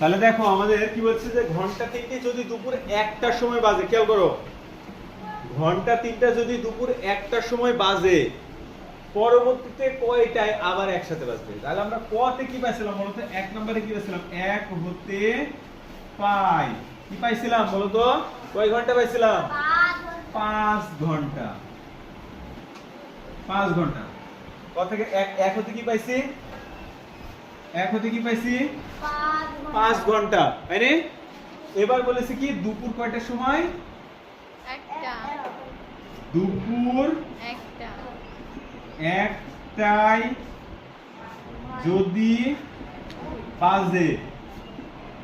তাহলে দেখো আমাদের কি বলছে যে ঘন্টা 3টে যদি দুপুর 1টার সময় বাজে, খেয়াল করো, ঘন্টা 3টা যদি দুপুর 1টার সময় বাজে, পরবর্তীতে কয়টায় আবার একসাথে বাজবে? তাহলে আমরা কতে কি পাইছিলাম বলতো? 1 নম্বরে কি পাইছিলাম? 1 হতে পাই কি পাইছিলাম বলতো? কয় ঘন্টা পাইছিলাম? 5 ঘন্টা। 5 ঘন্টা। ক থেকে 1 হতে কি পাইছি? 1 হতে কি পাইছি? 5 ঘন্টা, তাই না? এবার বলেছি কি দুপুর কয়টার সময়? দুপুর 1টায় যদি বাজে,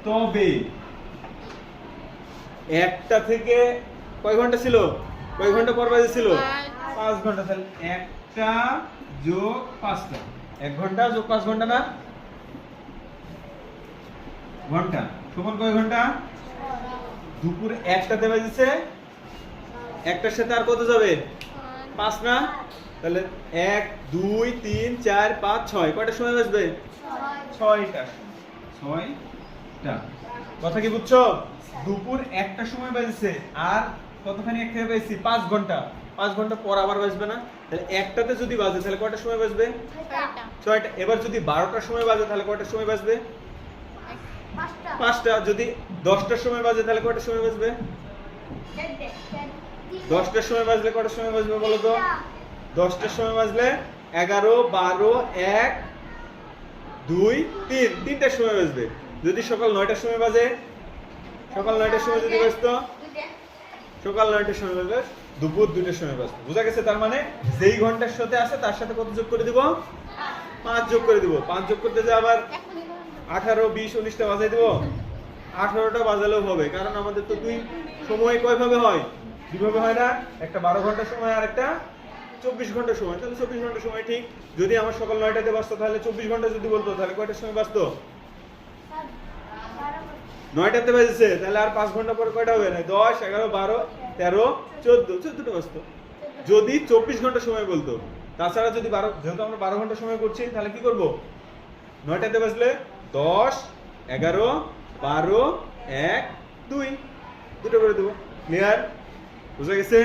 তবে 1টা থেকে কয় ঘন্টা ছিল? কয় ঘন্টা পর বাজে ছিল? 5 ঘন্টা। তাহলে 1টা যোগ 5টা, 1 ঘন্টা যোগ 5 ঘন্টা না? ঘন্টা সমান কয় ঘন্টা? দুপুর 1টাতে বাজেছে, 1টার সাথে আর কত যাবে? 5 না? তাহলে 1 2 3 4 5 6 কয়টার সময় বাজবে? 6টা। 6টা। কথা কি বুঝছো? দুপুর 1টার সময় বাজেছে, আর কতখানি এক থেকে বাজছে? 5 ঘন্টা। 5 ঘন্টা পর আবার বাজবে না? তাহলে 1টাতে যদি বাজে তাহলে কয়টার সময় বাজবে? 6টা। এবার যদি 12টার সময় বাজে তাহলে কয়টার সময় বাজবে? 5টা। যদি 10টার সময় বাজে তাহলে কয়টার সময় বাজবে? 10টার সময় বাজলে কয়টার সময় বাজবে বলো তো? 10টার সময় বাজলে 11 12 1 2 3 তিনটার সময় বাজবে। যদি সকাল 9টার সময় বাজে, সকাল 9টার সময় যদি বাজতো, সকাল 9টার সময় বাজবে, দুপুর 2টার সময় বাজতো। বুঝা গেছে? তার মানে যেই ঘন্টার সাথে আছে তার সাথে কত যোগ করে দিব? 5 যোগ করে দিব। 5 যোগ করতে যে আবার 18 20 19টা বাজাই দিব? 18টা বাজালেও হবে, কারণ আমাদের তো দুই সময় কয় ভাবে হয়? দুইভাবে হয় না? একটা 12 ঘন্টা সময় আর একটা 24 ঘন্টা সময়। তাহলে 24 ঘন্টা সময় ঠিক। যদি আমার সকাল 9টাতে বাজতো তাহলে 24 ঘন্টা যদি বলতো তাহলে কয়টার সময় বাজতো? 9টাতে বাজছে, তাহলে আর 5 ঘন্টা পরে কয়টা হবে? না 10 11 12 13 14 14টা বাজতো। যদি 24 ঘন্টা সময় বলতো। তাছাড়া যদি 12, যেহেতু আমরা 12 ঘন্টা সময় করছি, তাহলে কি করব? 9টাতে বাজলে 10 11 12 1 2 দুটো করে দেবো। ক্লিয়ার? বুঝা গেছে?